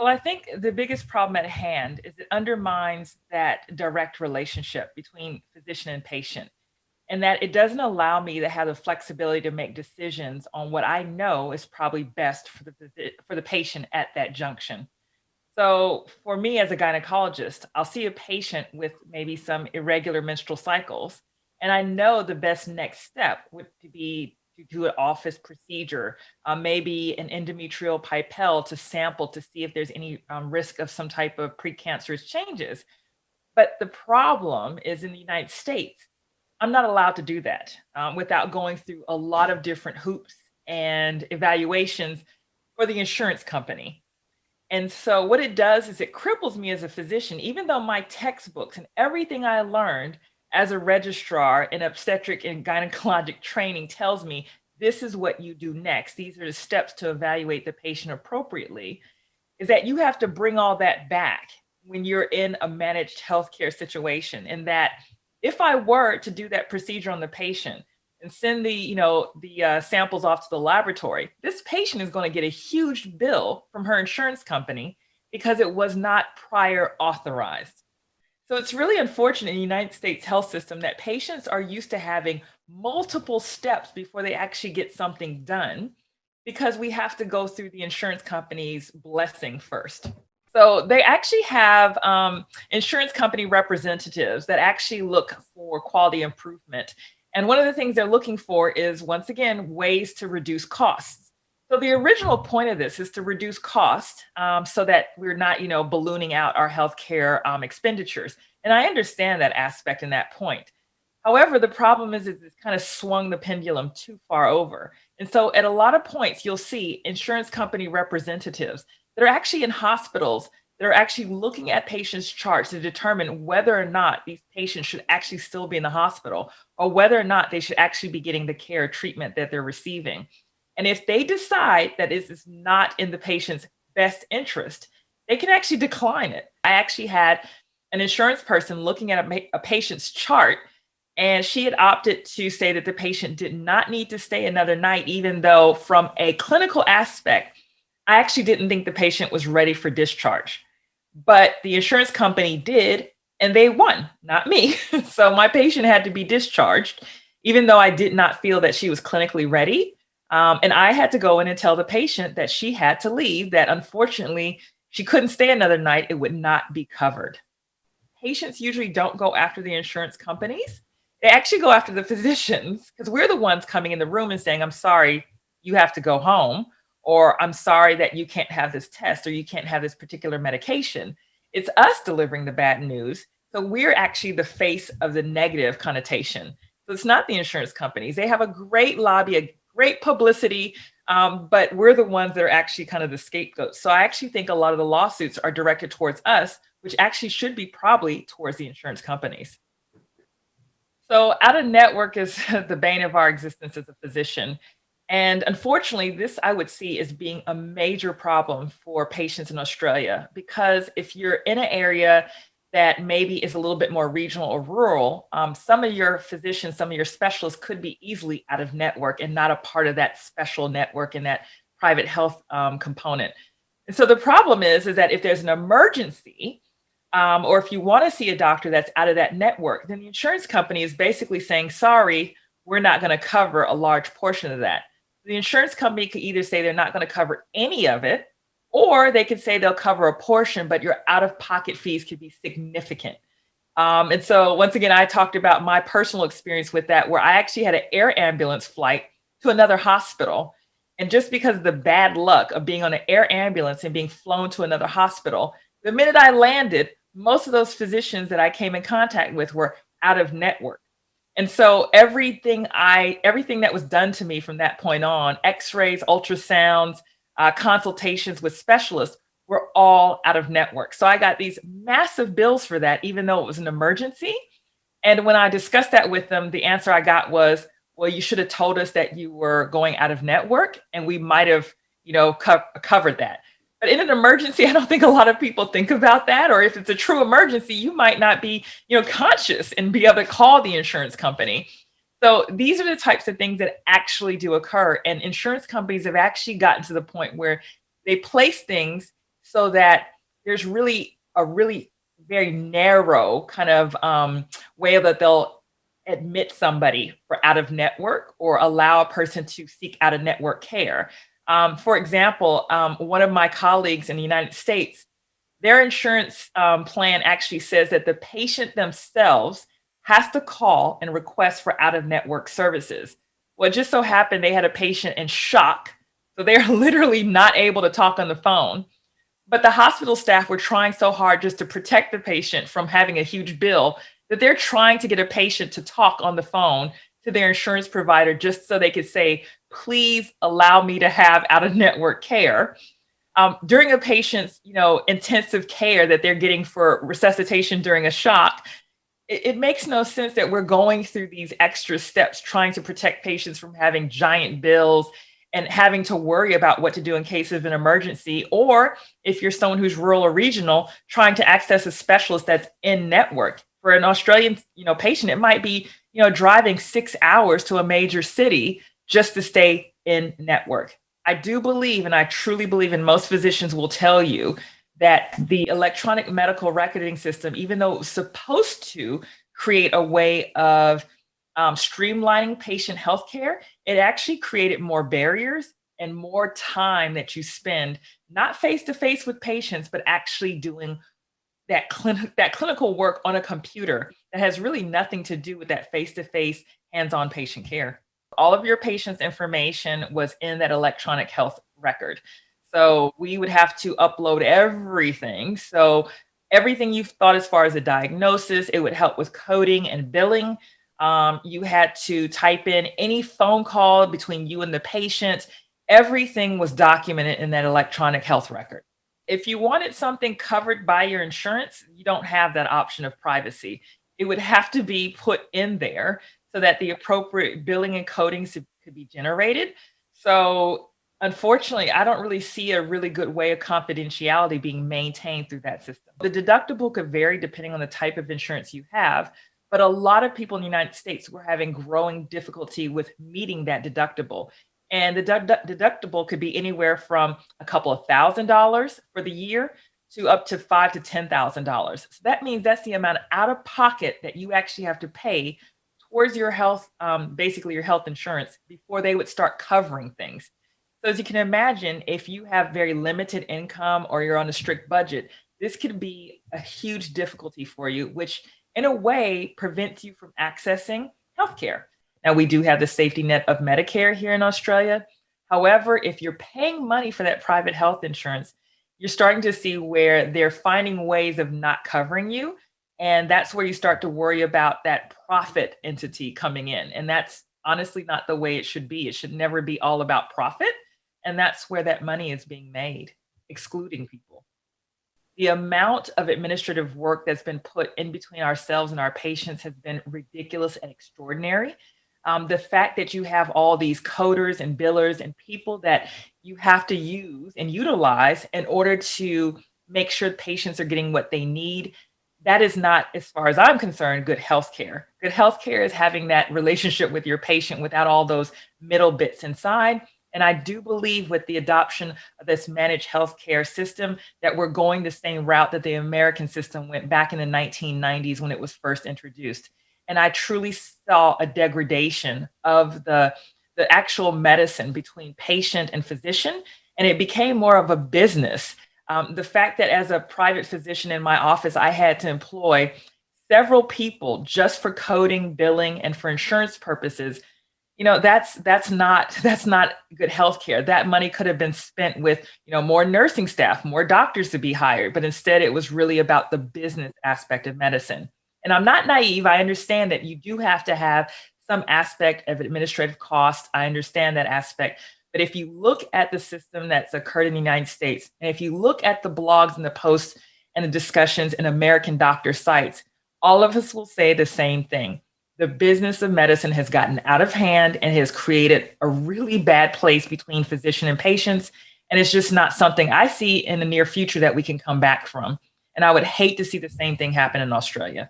Well, I think the biggest problem at hand is it undermines that direct relationship between physician and patient, and that it doesn't allow me to have the flexibility to make decisions on what I know is probably best for for the patient at that junction. So, for me as a gynecologist, I'll see a patient with maybe some irregular menstrual cycles, and I know the best next step would to be to do an office procedure, maybe an endometrial pipelle to sample to see if there's any risk of some type of precancerous changes. But the problem is in the United States, I'm not allowed to do that without going through a lot of different hoops and evaluations for the insurance company. And so what it does is it cripples me as a physician, even though my textbooks and everything I learned as a registrar in obstetric and gynecologic training tells me this is what you do next. These are the steps to evaluate the patient appropriately, is that you have to bring all that back when you're in a managed healthcare situation. And that if I were to do that procedure on the patient and send the samples off to the laboratory, this patient is going to get a huge bill from her insurance company because it was not prior authorized. So it's really unfortunate in the United States health system that patients are used to having multiple steps before they actually get something done because we have to go through the insurance company's blessing first. So they actually have insurance company representatives that actually look for quality improvement. And one of the things they're looking for is, once again, ways to reduce costs. So the original point of this is to reduce cost so that we're not, ballooning out our healthcare expenditures. And I understand that aspect and that point. However, the problem is it's kind of swung the pendulum too far over. And so at a lot of points, you'll see insurance company representatives that are actually in hospitals that are actually looking at patients' charts to determine whether or not these patients should actually still be in the hospital or whether or not they should actually be getting the care or treatment that they're receiving. And if they decide that it is not in the patient's best interest, they can actually decline it. I actually had an insurance person looking at a patient's chart, and she had opted to say that the patient did not need to stay another night, even though, from a clinical aspect, I actually didn't think the patient was ready for discharge. But the insurance company did, and they won, not me. So my patient had to be discharged, even though I did not feel that she was clinically ready. And I had to go in and tell the patient that she had to leave, that unfortunately she couldn't stay another night. It would not be covered. Patients usually don't go after the insurance companies. They actually go after the physicians because we're the ones coming in the room and saying, I'm sorry, you have to go home, or I'm sorry that you can't have this test or you can't have this particular medication. It's us delivering the bad news. So we're actually the face of the negative connotation. So it's not the insurance companies. They have a great lobby, a great publicity, but we're the ones that are actually kind of the scapegoats. So I actually think a lot of the lawsuits are directed towards us, which actually should be probably towards the insurance companies. So out of network is the bane of our existence as a physician. And unfortunately, this I would see as being a major problem for patients in Australia, because if you're in an area that maybe is a little bit more regional or rural, some of your physicians, some of your specialists could be easily out of network and not a part of that special network and that private health component. And so the problem is that if there's an emergency, or if you want to see a doctor that's out of that network, then the insurance company is basically saying, sorry, we're not going to cover a large portion of that. The insurance company could either say they're not going to cover any of it, or they could say they'll cover a portion, but your out of pocket fees could be significant. And so, once again, I talked about my personal experience with that, where I actually had an air ambulance flight to another hospital. And just because of the bad luck of being on an air ambulance and being flown to another hospital, the minute I landed, most of those physicians that I came in contact with were out of network. And so everything that was done to me from that point on, x-rays, ultrasounds, consultations with specialists, were all out of network. So I got these massive bills for that, even though it was an emergency. And when I discussed that with them, the answer I got was, well, you should have told us that you were going out of network and we might have, covered that. But in an emergency, I don't think a lot of people think about that. Or if it's a true emergency, you might not be, conscious and be able to call the insurance company. So these are the types of things that actually do occur. And insurance companies have actually gotten to the point where they place things so that there's really a really very narrow kind of way that they'll admit somebody for out of network or allow a person to seek out of network care. For example, one of my colleagues in the United States, their insurance plan actually says that the patient themselves has to call and request for out of network services. Well, it just so happened they had a patient in shock. So they're literally not able to talk on the phone. But the hospital staff were trying so hard just to protect the patient from having a huge bill that they're trying to get a patient to talk on the phone to their insurance provider just so they could say, please allow me to have out of network care. During a patient's, intensive care that they're getting for resuscitation during a shock, it makes no sense that we're going through these extra steps trying to protect patients from having giant bills and having to worry about what to do in case of an emergency, or if you're someone who's rural or regional, trying to access a specialist that's in network. For an Australian, patient, it might be, driving 6 hours to a major city just to stay in network. I do believe, and I truly believe, and most physicians will tell you, that the electronic medical recording system, even though it was supposed to create a way of streamlining patient healthcare, it actually created more barriers and more time that you spend not face to face with patients, but actually doing that clinical work on a computer that has really nothing to do with that face to face hands-on patient care. All of your patient's information was in that electronic health record. So we would have to upload everything. So everything you've thought as far as a diagnosis, it would help with coding and billing. You had to type in any phone call between you and the patient. Everything was documented in that electronic health record. If you wanted something covered by your insurance, you don't have that option of privacy. It would have to be put in there so that the appropriate billing and coding could be generated. So unfortunately, I don't really see a really good way of confidentiality being maintained through that system. The deductible could vary depending on the type of insurance you have, but a lot of people in the United States were having growing difficulty with meeting that deductible. And the deductible could be anywhere from a couple of $1,000s for the year to up to $5,000 to $10,000. So that means that's the amount out of pocket that you actually have to pay towards your health, basically your health insurance, before they would start covering things. So as you can imagine, if you have very limited income or you're on a strict budget, this could be a huge difficulty for you, which in a way prevents you from accessing healthcare. Now, we do have the safety net of Medicare here in Australia. However, if you're paying money for that private health insurance, you're starting to see where they're finding ways of not covering you. And that's where you start to worry about that profit entity coming in. And that's honestly not the way it should be. It should never be all about profit. And that's where that money is being made, excluding people. The amount of administrative work that's been put in between ourselves and our patients has been ridiculous and extraordinary. The fact that you have all these coders and billers and people that you have to use and utilize in order to make sure patients are getting what they need, that is not, as far as I'm concerned, good healthcare. Good healthcare is having that relationship with your patient without all those middle bits inside. And I do believe with the adoption of this managed healthcare system that we're going the same route that the American system went back in the 1990s when it was first introduced. And I truly saw a degradation of the actual medicine between patient and physician, and it became more of a business. The fact that as a private physician in my office, I had to employ several people just for coding, billing, and for insurance purposes, that's not good healthcare. That money could have been spent with, more nursing staff, more doctors to be hired, but instead it was really about the business aspect of medicine. And I'm not naive. I understand that you do have to have some aspect of administrative cost. I understand that aspect. But if you look at the system that's occurred in the United States, and if you look at the blogs and the posts and the discussions in American doctor sites, all of us will say the same thing. The business of medicine has gotten out of hand and has created a really bad place between physician and patients. And it's just not something I see in the near future that we can come back from. And I would hate to see the same thing happen in Australia.